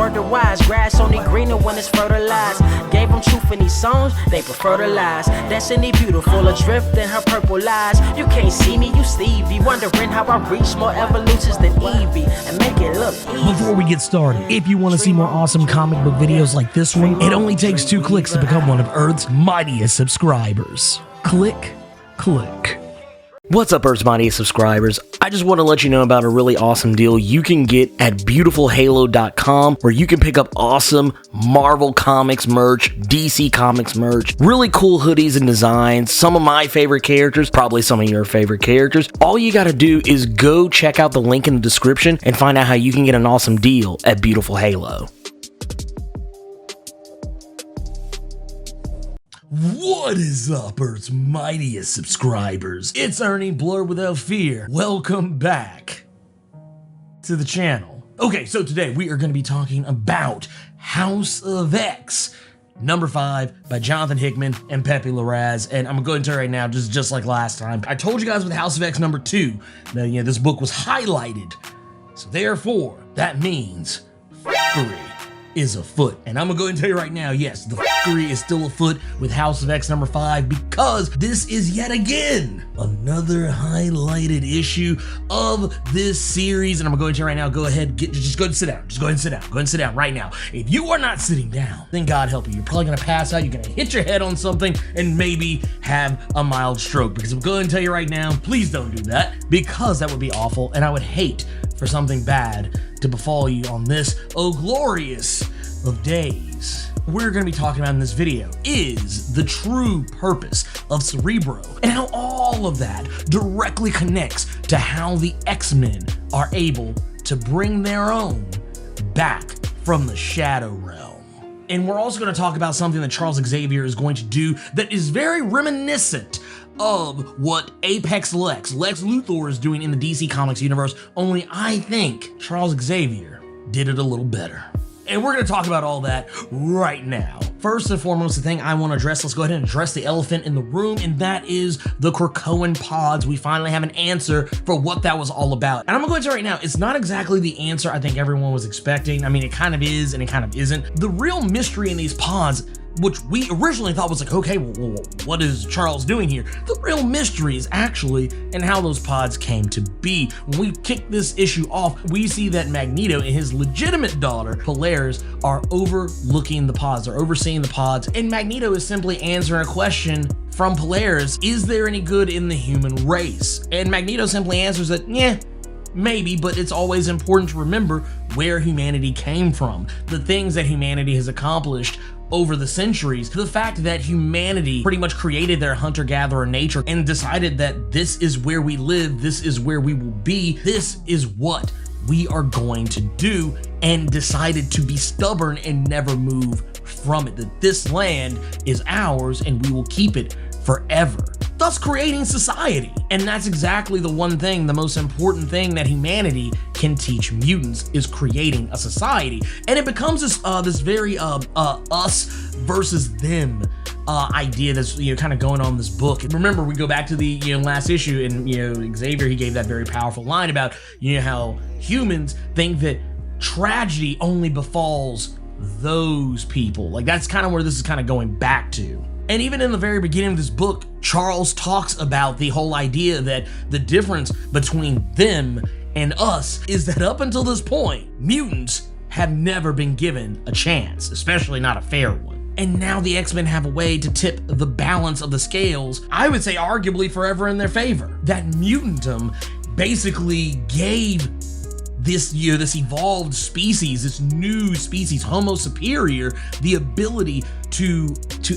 murder wise. Grass only greener when it's fertilized. Gave them truth in these songs, they prefer to lies. Destiny beautiful, adrift in her purple lies. You can't see me, you Stevie, wondering how I reach more evolutions than Evie and make it look easy. Before we get started, if you want to see more awesome comic book videos like this one, it only takes 2 clicks to become one of Earth's mightiest subscribers. Click. What's up, Earth's mightiest subscribers? I just want to let you know about a really awesome deal you can get at beautifulhalo.com, where you can pick up awesome Marvel Comics merch, DC Comics merch, really cool hoodies and designs, some of my favorite characters, probably some of your favorite characters. All you gotta do is go check out the link in the description and find out how you can get an awesome deal at Beautiful Halo. What is up, Earth's mightiest subscribers? It's Ernie Blerd without fear. Welcome back to the channel. Okay, so today we are going to be talking about House of X, number 5 by Jonathan Hickman and Pepe Larraz. And I'm going to go into it right now, just like last time. I told you guys with House of X number 2 that this book was highlighted. So therefore, that means fuckery is afoot. And I'm gonna go ahead and tell you right now, yes, the fuckery is still afoot with House of X number 5, because this is yet again another highlighted issue of this series. And I'm gonna go ahead and tell you right now, go ahead, just go ahead and sit down. Just go ahead and sit down. Go ahead and sit down right now. If you are not sitting down, then God help you. You're probably gonna pass out, you're gonna hit your head on something, and maybe have a mild stroke. Because I'm going to tell you right now, please don't do that, because that would be awful, and I would hate for something bad to befall you on this, oh glorious of days. We're going to be talking about in this video is the true purpose of Cerebro, and how all of that directly connects to how the X-Men are able to bring their own back from the Shadow Realm. And we're also going to talk about something that Charles Xavier is going to do that is very reminiscent of what Apex Lex Luthor is doing in the DC Comics universe, only I think Charles Xavier did it a little better. And we're going to talk about all that right now. First and foremost, the thing I want to address, let's go ahead and address the elephant in the room, and that is the Krakoan pods. We finally have an answer for what that was all about. And I'm going to go into it right now, it's not exactly the answer I think everyone was expecting. I mean, it kind of is and it kind of isn't. The real mystery in these pods, which we originally thought was like, okay, well, what is Charles doing here? The real mystery is actually in how those pods came to be. When we kick this issue off, we see that Magneto and his legitimate daughter, Polaris, are overlooking the pods, they're overseeing the pods, and Magneto is simply answering a question from Polaris: is there any good in the human race? And Magneto simply answers that, yeah, maybe, but it's always important to remember where humanity came from, the things that humanity has accomplished over the centuries, to the fact that humanity pretty much created their hunter-gatherer nature and decided that this is where we live, this is where we will be, this is what we are going to do, and decided to be stubborn and never move from it, that this land is ours and we will keep it forever, thus creating society. And that's exactly the one thing, the most important thing that humanity can teach mutants, is creating a society. And it becomes this very us versus them idea that's kind of going on in this book. And remember, we go back to the last issue, and Xavier, he gave that very powerful line about how humans think that tragedy only befalls those people. Like, that's kind of where this is kind of going back to. And even in the very beginning of this book, Charles talks about the whole idea that the difference between them and us is that up until this point, mutants have never been given a chance, especially not a fair one. And now the X-Men have a way to tip the balance of the scales, I would say arguably forever in their favor. That mutantum basically gave this this evolved species, this new species, Homo superior, the ability to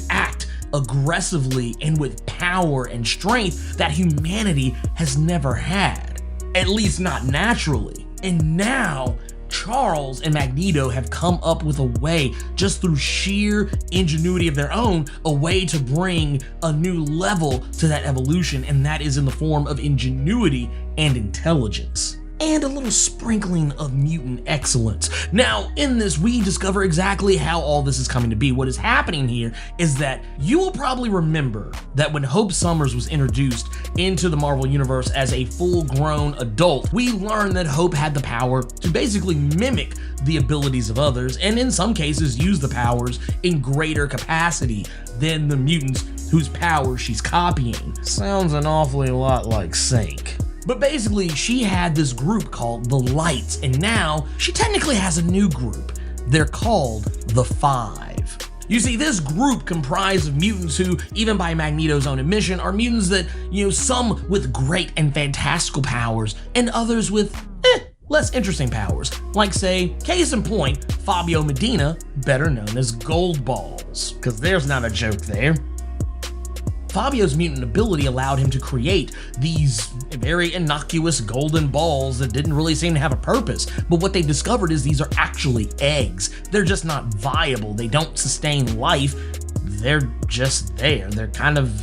act aggressively and with power and strength that humanity has never had, at least not naturally. And now Charles and Magneto have come up with a way, just through sheer ingenuity of their own, a way to bring a new level to that evolution, and that is in the form of ingenuity and intelligence. and a little sprinkling of mutant excellence. Now, in this, we discover exactly how all this is coming to be. What is happening here is that you will probably remember that when Hope Summers was introduced into the Marvel Universe as a full-grown adult, we learned that Hope had the power to basically mimic the abilities of others, and in some cases use the powers in greater capacity than the mutants whose powers she's copying. Sounds an awfully lot like Sync. But basically, she had this group called the Lights, and now she technically has a new group. They're called the Five. You see, this group comprised of mutants who, even by Magneto's own admission, are mutants that, some with great and fantastical powers, and others with, less interesting powers. Like, say, case in point, Fabio Medina, better known as Gold Balls. Because there's not a joke there. Fabio's mutant ability allowed him to create these very innocuous golden balls that didn't really seem to have a purpose, but what they discovered is these are actually eggs. They're just not viable. They don't sustain life. They're just there. They're kind of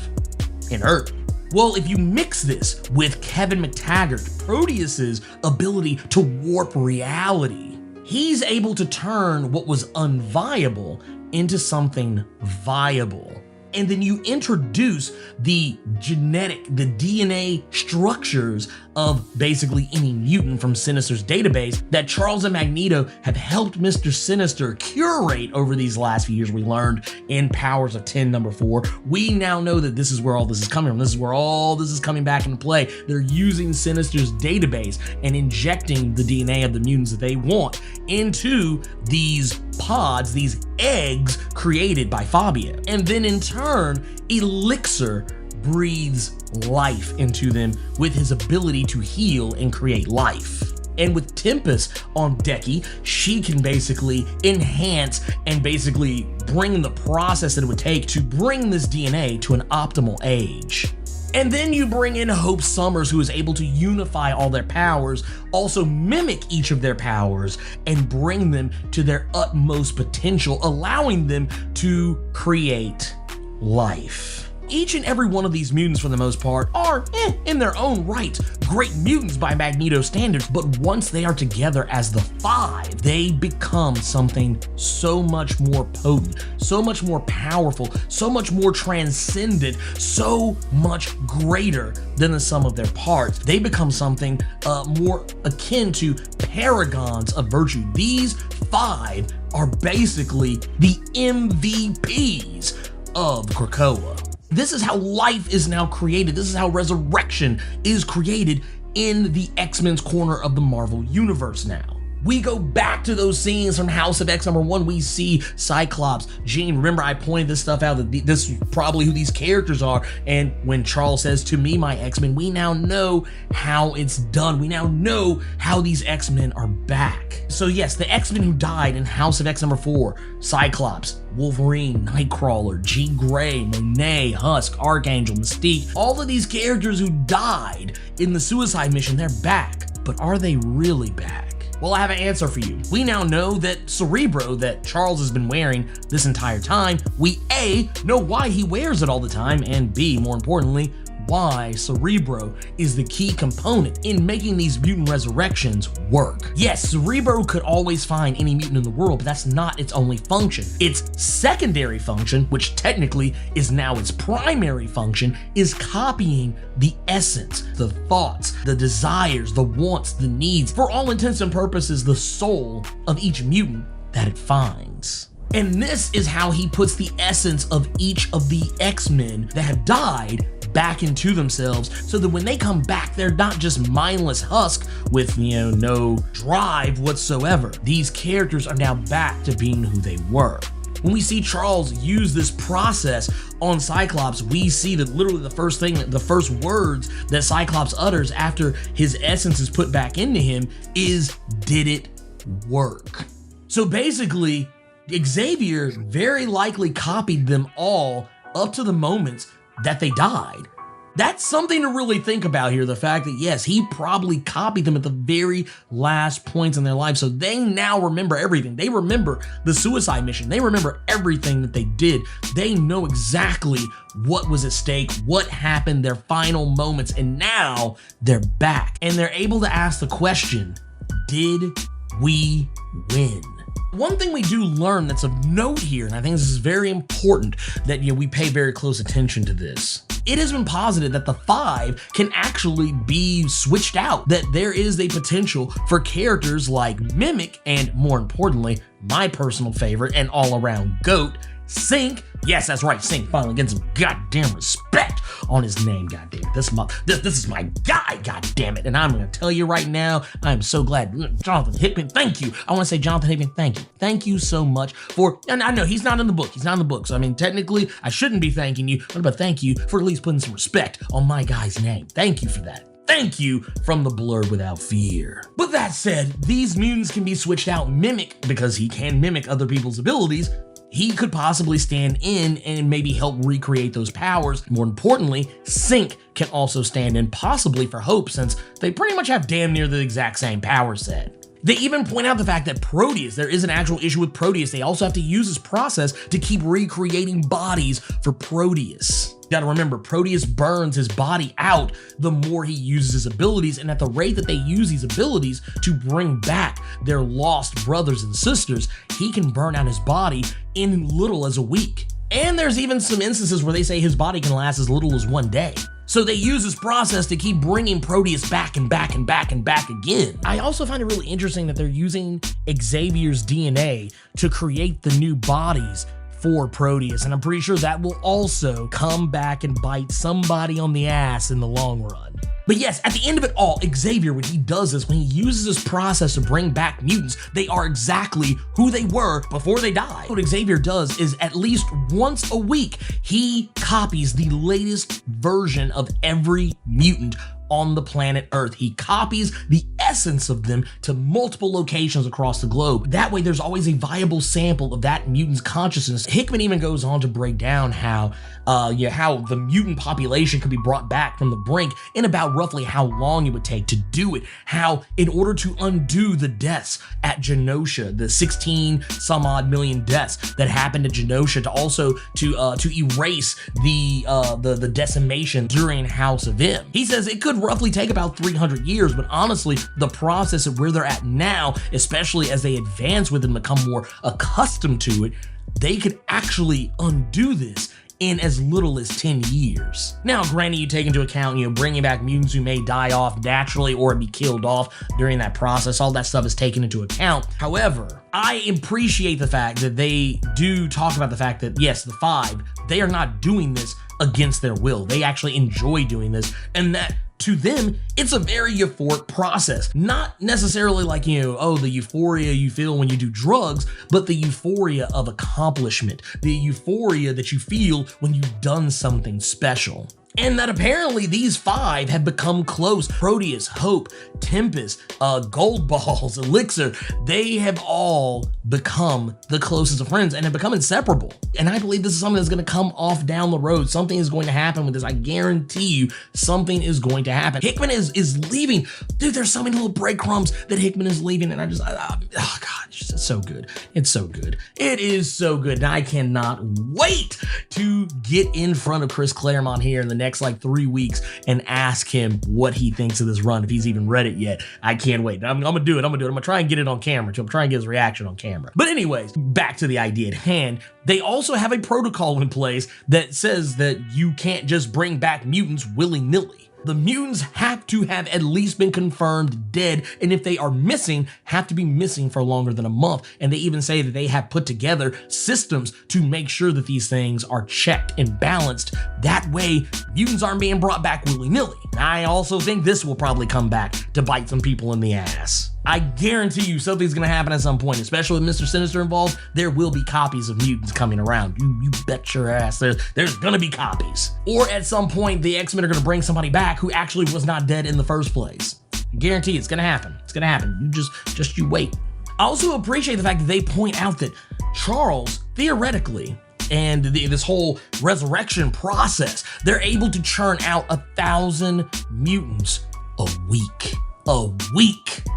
inert. Well, if you mix this with Kevin McTaggart, Proteus's ability to warp reality, he's able to turn what was unviable into something viable. And then you introduce the DNA structures of basically any mutant from Sinister's database that Charles and Magneto have helped Mr. Sinister curate over these last few years. We learned in Powers of 10 #4. We now know that this is where all this is coming from. This is where all this is coming back into play. They're using Sinister's database and injecting the DNA of the mutants that they want into these pods, these eggs created by Fabio. And then in turn, Elixir breathes life into them with his ability to heal and create life. And with Tempest on Decky, she can basically enhance and basically bring the process that it would take to bring this DNA to an optimal age. And then you bring in Hope Summers, who is able to unify all their powers, also mimic each of their powers, and bring them to their utmost potential, allowing them to create life. Each and every one of these mutants, for the most part, are, in their own right, great mutants by Magneto standards, but once they are together as the Five, they become something so much more potent, so much more powerful, so much more transcendent, so much greater than the sum of their parts. They become something more akin to paragons of virtue. These Five are basically the MVPs of Krakoa. This is how life is now created. This is how resurrection is created in the X-Men's corner of the Marvel Universe now. We go back to those scenes from House of X #1. We see Cyclops, Jean. Remember, I pointed this stuff out, that this is probably who these characters are. And when Charles says, "To me, my X-Men," we now know how it's done. We now know how these X-Men are back. So yes, the X-Men who died in House of X #4, Cyclops, Wolverine, Nightcrawler, Jean Grey, Monet, Husk, Archangel, Mystique, all of these characters who died in the Suicide Mission, they're back. But are they really back? Well, I have an answer for you. We now know that Cerebro, that Charles has been wearing this entire time, we A, know why he wears it all the time, and B, more importantly, why Cerebro is the key component in making these mutant resurrections work. Yes, Cerebro could always find any mutant in the world, but that's not its only function. Its secondary function, which technically is now its primary function, is copying the essence, the thoughts, the desires, the wants, the needs, for all intents and purposes, the soul of each mutant that it finds. And this is how he puts the essence of each of the X-Men that have died back into themselves, so that when they come back, they're not just mindless husk with, no drive whatsoever. These characters are now back to being who they were. When we see Charles use this process on Cyclops, we see that literally the first words that Cyclops utters after his essence is put back into him is, "Did it work?" So basically, Xavier very likely copied them all up to the moments that they died. That's something to really think about here. The fact that, yes, he probably copied them at the very last points in their life. So they now remember everything. They remember the suicide mission. They remember everything that they did. They know exactly what was at stake, what happened, their final moments, and now they're back. And they're able to ask the question, did we win? One thing we do learn that's of note here, and I think this is very important that we pay very close attention to this. It has been posited that the 5 can actually be switched out, that there is a potential for characters like Mimic and, more importantly, my personal favorite and all-around GOAT, Sync. Yes, that's right, Sync finally getting some goddamn respect on his name, goddamn it. This is my guy, goddamn it. And I'm gonna tell you right now, I'm so glad. Jonathan Hickman, thank you. I wanna say, Jonathan Hickman, thank you. Thank you so much for, and I know he's not in the book, so I mean, technically, I shouldn't be thanking you, but thank you for at least putting some respect on my guy's name. Thank you for that. Thank you from the Blerd Without Fear. But that said, these mutants can be switched out. Mimic, because he can mimic other people's abilities, he could possibly stand in and maybe help recreate those powers. More importantly, Sync can also stand in possibly for Hope, since they pretty much have damn near the exact same power set. They even point out the fact that Proteus, there is an actual issue with Proteus. They also have to use this process to keep recreating bodies for Proteus. You gotta remember, Proteus burns his body out the more he uses his abilities, and at the rate that they use these abilities to bring back their lost brothers and sisters, he can burn out his body in little as a week. And there's even some instances where they say his body can last as little as 1 day. So they use this process to keep bringing Proteus back and back and back and back again. I also find it really interesting that they're using Xavier's DNA to create the new bodies for Proteus, and I'm pretty sure that will also come back and bite somebody on the ass in the long run. But yes, at the end of it all, Xavier, when he does this, when he uses this process to bring back mutants, they are exactly who they were before they died. What Xavier does is at least once a week, he copies the latest version of every mutant on the planet Earth. He copies the essence of them to multiple locations across the globe. That way there's always a viable sample of that mutant's consciousness. Hickman even goes on to break down how the mutant population could be brought back from the brink in about roughly how long it would take to do it. How in order to undo the deaths at Genosha, the 16 some odd million deaths that happened at Genosha, to also to erase the decimation during House of M. He says it could roughly take about 300 years, but honestly, the process of where they're at now, especially as they advance with it and become more accustomed to it, they could actually undo this in as little as 10 years. Now, granted, you take into account, bringing back mutants who may die off naturally or be killed off during that process. All that stuff is taken into account. However, I appreciate the fact that they do talk about the fact that, yes, the 5, they are not doing this against their will. They actually enjoy doing this, and that to them, it's a very euphoric process. Not necessarily like, the euphoria you feel when you do drugs, but the euphoria of accomplishment, the euphoria that you feel when you've done something special. And that apparently these 5 have become close. Proteus, Hope, Tempest, Gold Balls, Elixir, they have all become the closest of friends and have become inseparable. And I believe this is something that's gonna come off down the road. Something is going to happen with this. I guarantee you something is going to happen. Hickman is leaving. Dude, there's so many little breadcrumbs that Hickman is leaving, and oh God, it's so good. It's so good. It is so good. And I cannot wait to get in front of Chris Claremont here in the next like 3 weeks and ask him what he thinks of this run, if he's even read it yet. I can't wait. I'm gonna do it. I'm gonna try and get it on camera too. I'm trying to get his reaction on camera. But anyways, back to the idea at hand. They also have a protocol in place that says that you can't just bring back mutants willy-nilly. The mutants have to have at least been confirmed dead, and if they are missing, have to be missing for longer than a month. And they even say that they have put together systems to make sure that these things are checked and balanced. That way, mutants aren't being brought back willy-nilly. I also think this will probably come back to bite some people in the ass. I guarantee you something's gonna happen at some point, especially with Mr. Sinister involved. There will be copies of mutants coming around. You bet your ass there's gonna be copies. Or at some point, the X-Men are gonna bring somebody back who actually was not dead in the first place. I guarantee it's gonna happen. It's gonna happen. You just you wait. I also appreciate the fact that they point out that Charles, theoretically, and this whole resurrection process, they're able to churn out 1,000 mutants a week.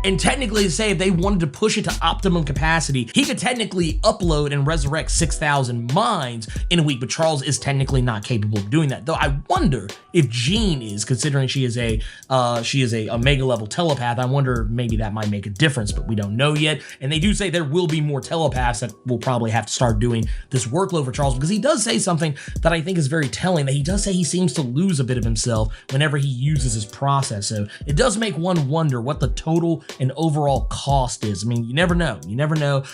And technically, say if they wanted to push it to optimum capacity, he could technically upload and resurrect 6,000 minds in a week, but Charles is technically not capable of doing that. Though I wonder if Jean is, considering she is a Omega level telepath. I wonder if maybe that might make a difference, but we don't know yet. And they do say there will be more telepaths that will probably have to start doing this workload for Charles, because he does say something that I think is very telling, that he does say he seems to lose a bit of himself whenever he uses his process. So it does make one wonder what the total and overall cost is. I mean, you never know,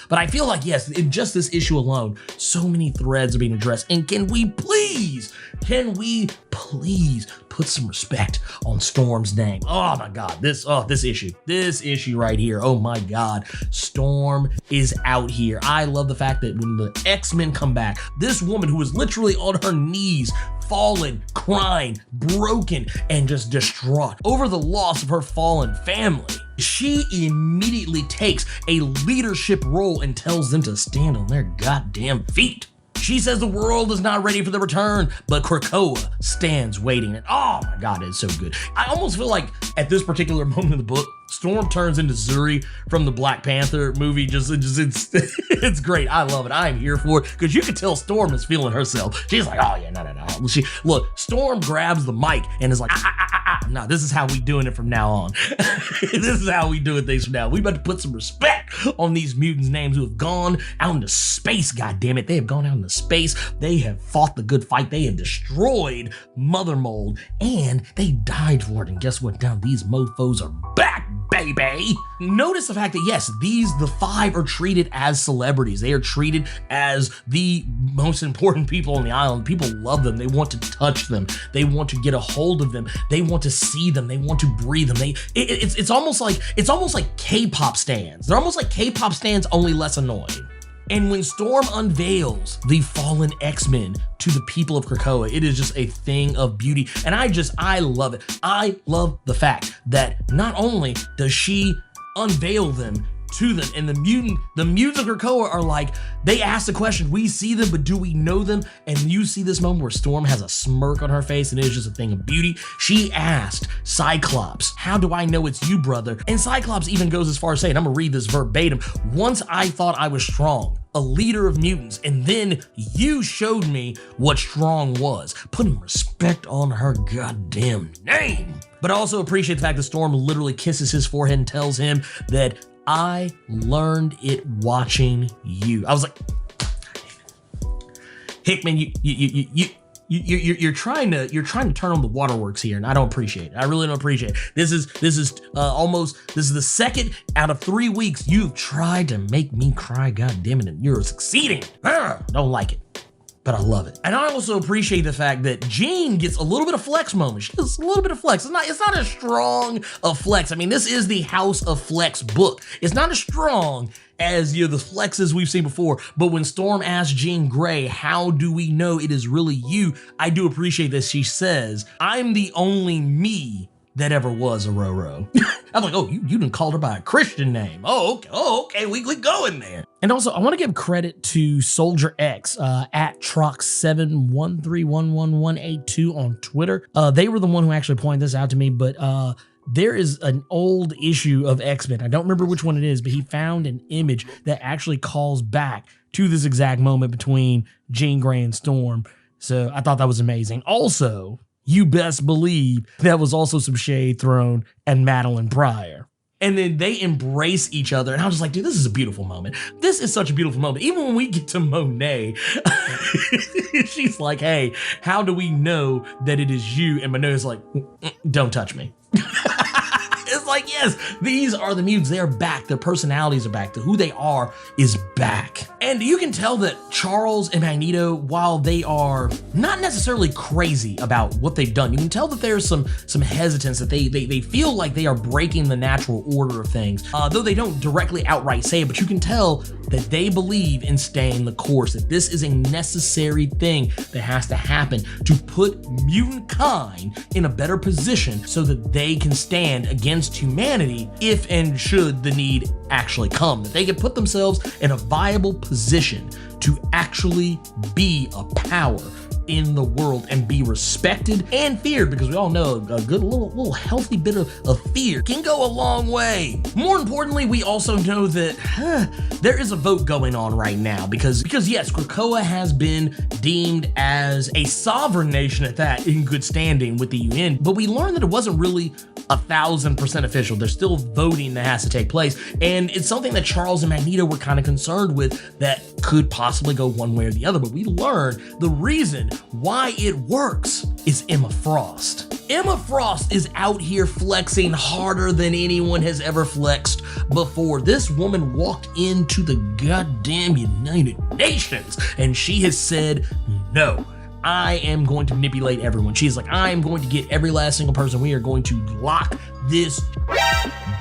but I feel like, yes, in just this issue alone, so many threads are being addressed. And can we please put some respect on Storm's name? Oh my God, this issue right here. Oh my God, Storm is out here. I love the fact that when the X-Men come back, this woman who was literally on her knees, fallen, crying, broken, and just distraught over the loss of her fallen family, she immediately takes a leadership role and tells them to stand on their goddamn feet. She says the world is not ready for the return, but Krakoa stands waiting. And oh my God, it's so good. I almost feel like at this particular moment in the book, Storm turns into Zuri from the Black Panther movie. It's great. I love it. I'm here for it, because you can tell Storm is feeling herself. She's like, oh yeah, no. Look, Storm grabs the mic and is like, no, this is how we doing it from now on. This is how we doing things from now. We about to put some respect on these mutants' names who have gone out into space. God damn it, they have gone out into space. They have fought the good fight. They have destroyed Mother Mold, and they died for it. And guess what? Now these mofos are back, baby. Notice the fact that yes, the 5 are treated as celebrities. They are treated as the most important people on the island. People love them. They want to touch them. They want to get a hold of them. They want to see them. They want to breathe them. It's almost like K-pop stans. They're almost like K-pop stans, only less annoying. And when Storm unveils the fallen X-Men to the people of Krakoa, it is just a thing of beauty. And I love it. I love the fact that not only does she unveil them to them, and the mutants of Krakoa are like, they ask the question, we see them, but do we know them? And you see this moment where Storm has a smirk on her face, and it is just a thing of beauty. She asked Cyclops, how do I know it's you, brother? And Cyclops even goes as far as saying, I'm gonna read this verbatim, once I thought I was strong, a leader of mutants, and then you showed me what strong was, putting respect on her goddamn name. But I also appreciate the fact that Storm literally kisses his forehead and tells him that I learned it watching you. I was like, Hickman, you're trying to turn on the waterworks here, and I don't appreciate it. I really don't appreciate it. This is the second out of 3 weeks you've tried to make me cry, God damn it, and you're succeeding. Don't like it, but I love it. And I also appreciate the fact that Jean gets a little bit of flex moment. She gets a little bit of flex. It's not as strong a flex. I mean, this is the House of Flex book. It's not as strong as the flexes we've seen before, but when Storm asks Jean Grey, how do we know it is really you? I do appreciate that she says, I'm the only me that ever was a Roro. I'm like, oh, you didn't call her by a Christian name. Oh, okay, we go in there. And also, I want to give credit to Soldier X at Trox7131181 on Twitter. They were the one who actually pointed this out to me, but there is an old issue of X-Men. I don't remember which one it is, but he found an image that actually calls back to this exact moment between Jean Grey and Storm. So I thought that was amazing. Also, you best believe that was also some shade thrown at Madeline Pryor. And then they embrace each other. And I was just like, dude, this is a beautiful moment. This is such a beautiful moment. Even when we get to Monet, she's like, hey, how do we know that it is you? And Monet's like, don't touch me. It's like, yes, these are the mutants. They are back. Their personalities are back. Who they are is back. And you can tell that Charles and Magneto, while they are not necessarily crazy about what they've done, you can tell that there's some hesitance, that they feel like they are breaking the natural order of things. Though they don't directly outright say it, but you can tell that they believe in staying the course, that this is a necessary thing that has to happen to put mutant kind in a better position so that they can stand against humanity if and should the need actually come, that they can put themselves in a viable position to actually be a power in the world and be respected and feared, because we all know a good little healthy bit of fear can go a long way. More importantly, we also know that there is a vote going on right now because yes, Krakoa has been deemed as a sovereign nation at that, in good standing with the UN, but we learned that it wasn't really 1,000% official. There's still voting that has to take place, and it's something that Charles and Magneto were kind of concerned with that could possibly go one way or the other. But we learned the reason why it works is Emma Frost. Emma Frost is out here flexing harder than anyone has ever flexed before. This woman walked into the goddamn United Nations and she has said, no, I am going to manipulate everyone. She's like, I am going to get every last single person. We are going to lock this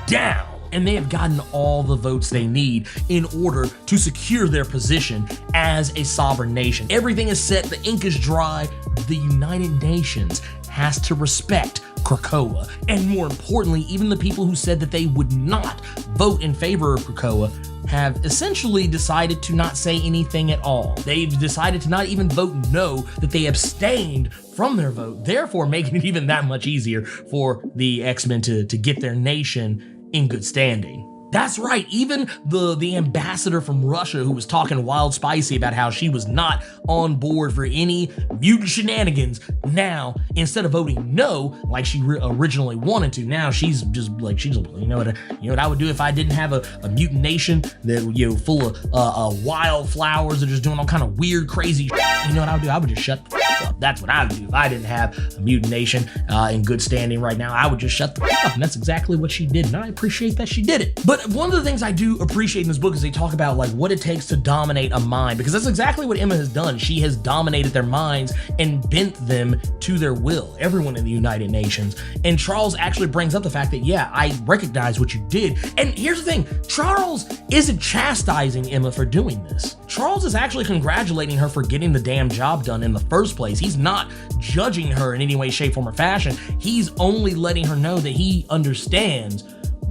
down. And they have gotten all the votes they need in order to secure their position as a sovereign nation. Everything is set, the ink is dry. The United Nations has to respect Krakoa. And more importantly, even the people who said that they would not vote in favor of Krakoa have essentially decided to not say anything at all. They've decided to not even vote no, that they abstained from their vote, therefore making it even that much easier for the X-Men to get their nation in good standing. That's right, even the ambassador from Russia who was talking wild spicy about how she was not on board for any mutant shenanigans, now, instead of voting no, like she originally wanted to, now she's just like, you know what I would do if I didn't have a mutant nation that, you know, full of wild flowers that are just doing all kind of weird, crazy shit. You know what I would do? I would just shut the fuck up. That's what I would do if I didn't have a mutant nation in good standing right now. I would just shut the fuck up, and that's exactly what she did, and I appreciate that she did it. But one of the things I do appreciate in this book is they talk about like what it takes to dominate a mind, because that's exactly what Emma has done. She has dominated their minds and bent them to their will, everyone in the United Nations. And Charles actually brings up the fact that, yeah, I recognize what you did. And here's the thing, Charles isn't chastising Emma for doing this. Charles is actually congratulating her for getting the damn job done in the first place. He's not judging her in any way, shape, form, or fashion. He's only letting her know that he understands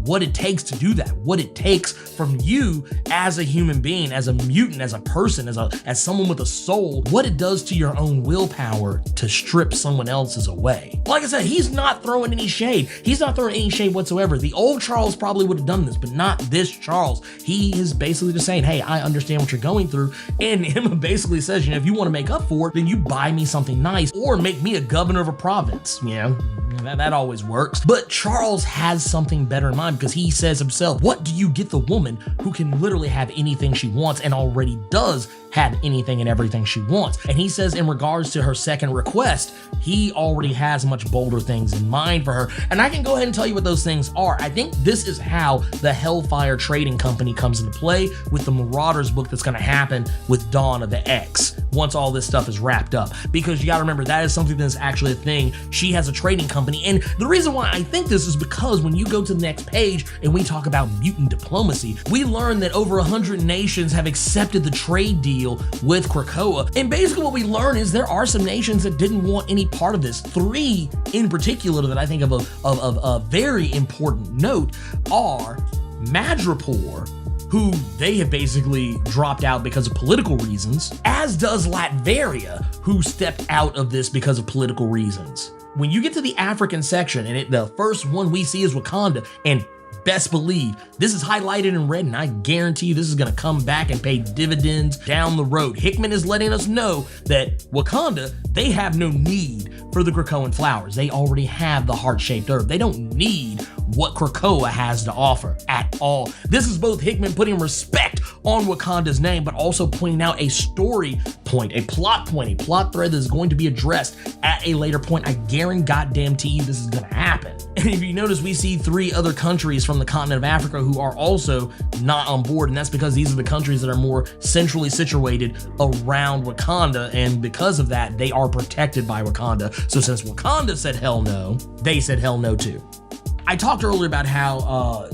what it takes to do that, what it takes from you as a human being, as a mutant, as a person, as someone with a soul, what it does to your own willpower to strip someone else's away. Like I said, he's not throwing any shade. He's not throwing any shade whatsoever. The old Charles probably would have done this, but not this Charles. He is basically just saying, hey, I understand what you're going through. And Emma basically says, you know, if you want to make up for it, then you buy me something nice or make me a governor of a province. You know, that always works. But Charles has something better in mind, because he says himself, what do you get the woman who can literally have anything she wants and already does have anything and everything she wants? And he says in regards to her second request, he already has much bolder things in mind for her. And I can go ahead and tell you what those things are. I think this is how the Hellfire Trading Company comes into play with the Marauders book that's going to happen with Dawn of the X once all this stuff is wrapped up. Because you got to remember, that is something that's actually a thing. She has a trading company. And the reason why I think this is because when you go to the next page and we talk about mutant diplomacy, we learn that over 100 nations have accepted the trade deal with Krakoa. And basically what we learn is there are some nations that didn't want any part of this. 3 in particular that I think of a very important note are Madripoor, who they have basically dropped out because of political reasons, as does Latveria, who stepped out of this because of political reasons. When you get to the African section, and the first one we see is Wakanda, and best believe this is highlighted in red, and I guarantee you this is going to come back and pay dividends down the road. Hickman is letting us know that Wakanda, they have no need for the Krakoan flowers. They already have the heart-shaped herb. They don't need what Krakoa has to offer at all. This is both Hickman putting respect on Wakanda's name, but also pointing out a story point, a plot thread that is going to be addressed at a later point. I guarantee you this is going to happen. And if you notice, we see 3 other countries from the continent of Africa who are also not on board, and that's because these are the countries that are more centrally situated around Wakanda, and because of that, they are protected by Wakanda. So since Wakanda said hell no, they said hell no too. I talked earlier about how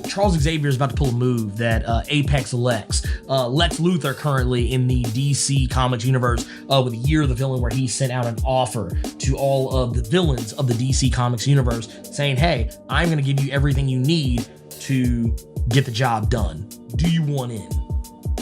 Charles Xavier is about to pull a move that Apex Lex Luthor, currently in the DC Comics universe, with Year of the Villain, where he sent out an offer to all of the villains of the DC Comics universe saying, hey, I'm going to give you everything you need to get the job done. Do you want in?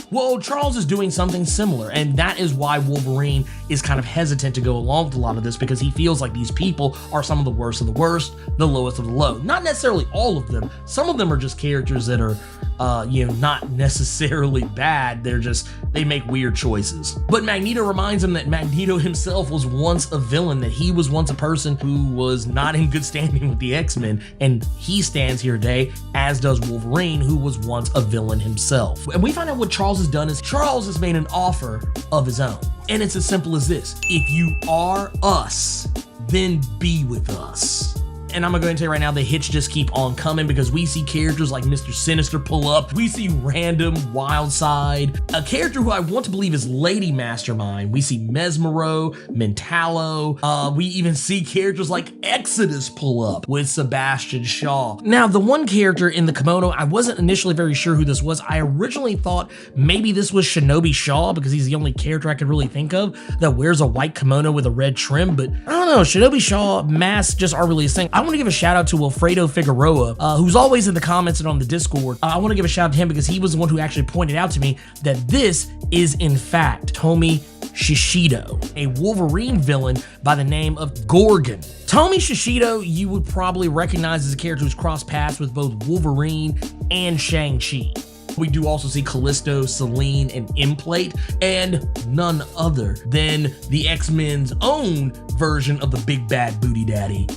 Well, Charles is doing something similar, and that is why Wolverine is kind of hesitant to go along with a lot of this, because he feels like these people are some of the worst of the worst, the lowest of the low. Not necessarily all of them. Some of them are just characters that are, not necessarily bad. They make weird choices. But Magneto reminds him that Magneto himself was once a villain, that he was once a person who was not in good standing with the X-Men, and he stands here today, as does Wolverine, who was once a villain himself. And we find out what Charles has done is Charles has made an offer of his own. And it's as simple as this: if you are us, then be with us. And I'm gonna go ahead and tell you right now, the hits just keep on coming, because we see characters like Mr. Sinister pull up. We see random Wildside, a character who I want to believe is Lady Mastermind. We see Mesmero, Mentalo. We even see characters like Exodus pull up with Sebastian Shaw. Now, the one character in the kimono, I wasn't initially very sure who this was. I originally thought maybe this was Shinobi Shaw, because he's the only character I could really think of that wears a white kimono with a red trim, but I don't know, Shinobi Shaw masks just aren't really a thing. I want to give a shout out to Wilfredo Figueroa, who's always in the comments and on the Discord. I want to give a shout out to him, because he was the one who actually pointed out to me that this is in fact Tomi Shishido, a Wolverine villain by the name of Gorgon. Tomi Shishido, you would probably recognize as a character who's crossed paths with both Wolverine and Shang-Chi. We do also see Callisto, Selene, and Implate, and none other than the X-Men's own version of the big bad booty daddy,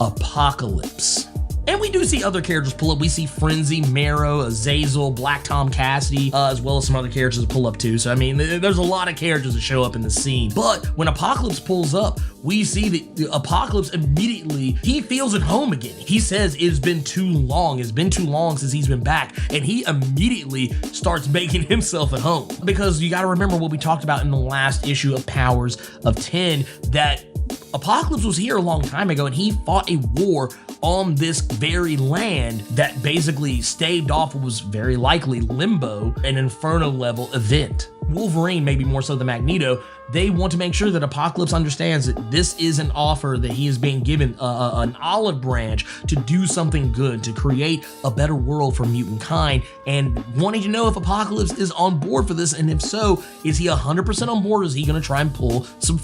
Apocalypse. And we do see other characters pull up. We see Frenzy, Marrow, Azazel, Black Tom Cassidy, as well as some other characters that pull up too. So, I mean, there's a lot of characters that show up in the scene. But when Apocalypse pulls up, we see that the Apocalypse immediately, he feels at home again. He says it's been too long. It's been too long since he's been back. And he immediately starts making himself at home. Because you got to remember what we talked about in the last issue of Powers of 10, that Apocalypse was here a long time ago, and he fought a war on this very land that basically staved off what was very likely Limbo, an Inferno level event. Wolverine, maybe more so than Magneto, they want to make sure that Apocalypse understands that this is an offer that he is being given, an olive branch to do something good, to create a better world for mutant kind, and wanting to know if Apocalypse is on board for this, and if so, is he 100% on board, or is he going to try and pull some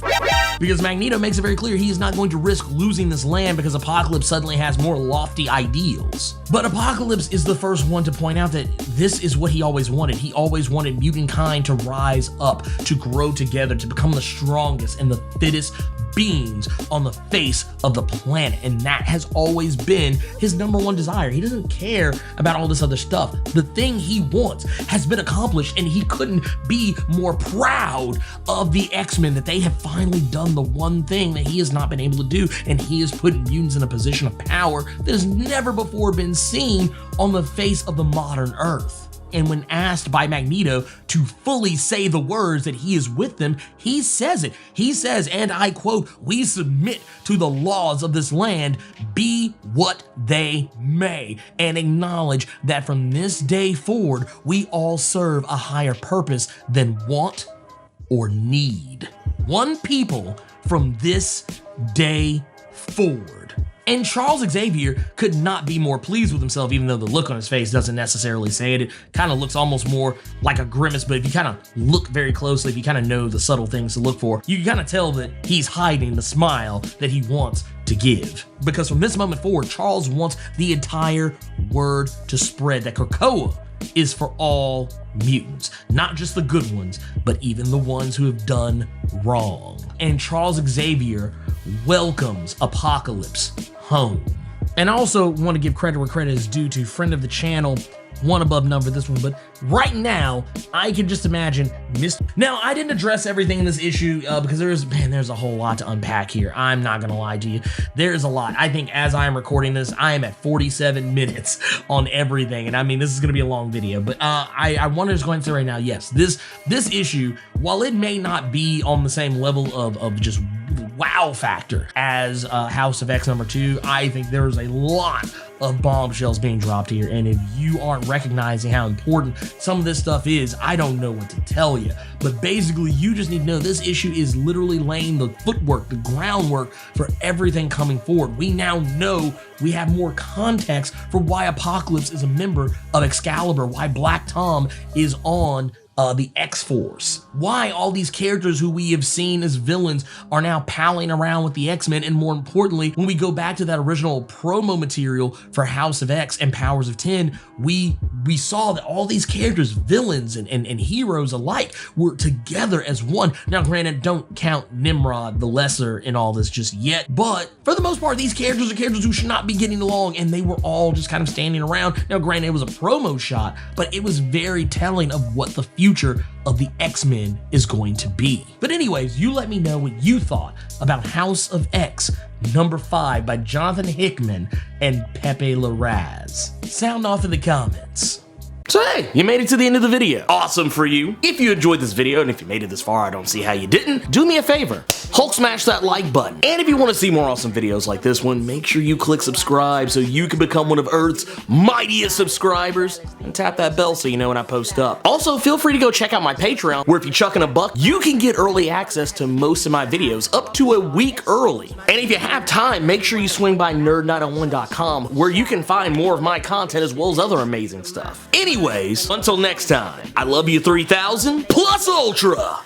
because Magneto makes it very clear he is not going to risk losing this land because Apocalypse suddenly has more lofty ideals. But Apocalypse is the first one to point out that this is what he always wanted. He always wanted mutant kind to rise up, to grow together, to become the strongest and the fittest beings on the face of the planet, and that has always been his number one desire. He doesn't care about all this other stuff. The thing he wants has been accomplished, and he couldn't be more proud of the X-Men that they have finally done the one thing that he has not been able to do, and he has put mutants in a position of power that has never before been seen on the face of the modern Earth. And when asked by Magneto to fully say the words that he is with them, he says it. He says, and I quote, "We submit to the laws of this land, be what they may," and acknowledge that from this day forward, we all serve a higher purpose than want or need. One people from this day forward. And Charles Xavier could not be more pleased with himself, even though the look on his face doesn't necessarily say it. It kind of looks almost more like a grimace, but if you kind of look very closely, if you kind of know the subtle things to look for, you can kind of tell that he's hiding the smile that he wants to give. Because from this moment forward, Charles wants the entire word to spread that Krakoa is for all mutants, not just the good ones, but even the ones who have done wrong. And Charles Xavier welcomes Apocalypse home. And I also want to give credit where credit is due to friend of the channel, one above number this one, but right now I can just imagine Now, I didn't address everything in this issue because there's a whole lot to unpack here. I'm not gonna lie to you, there's a lot. I think as I am recording this, I am at 47 minutes on everything, and I mean, this is gonna be a long video, but I want to just go ahead and say right now, yes, this issue, while it may not be on the same level of just wow factor as House of X #2, I think there's a lot of bombshells being dropped here, and if you aren't recognizing how important some of this stuff is, I don't know what to tell you. But basically, you just need to know this issue is literally laying the footwork, the groundwork for everything coming forward. We now know, we have more context for why Apocalypse is a member of Excalibur, why Black Tom is on the X-Force. Why all these characters who we have seen as villains are now palling around with the X-Men, and more importantly, when we go back to that original promo material for House of X and Powers of 10, we saw that all these characters, villains and heroes alike, were together as one. Now granted, don't count Nimrod the Lesser in all this just yet, but for the most part, these characters are characters who should not be getting along, and they were all just kind of standing around. Now granted, it was a promo shot, but it was very telling of what the future of the X-Men is going to be. But anyways, you let me know what you thought about House of X #5 by Jonathan Hickman and Pepe Larraz. Sound off in the comments. So hey, you made it to the end of the video. Awesome for you. If you enjoyed this video, and if you made it this far, I don't see how you didn't, do me a favor. Hulk smash that like button. And if you want to see more awesome videos like this one, make sure you click subscribe so you can become one of Earth's mightiest subscribers, and tap that bell so you know when I post up. Also, feel free to go check out my Patreon, where if you chuck in a buck, you can get early access to most of my videos up to a week early. And if you have time, make sure you swing by nerd901.com, where you can find more of my content as well as other amazing stuff. Anyways, until next time, I love you 3000 plus ultra!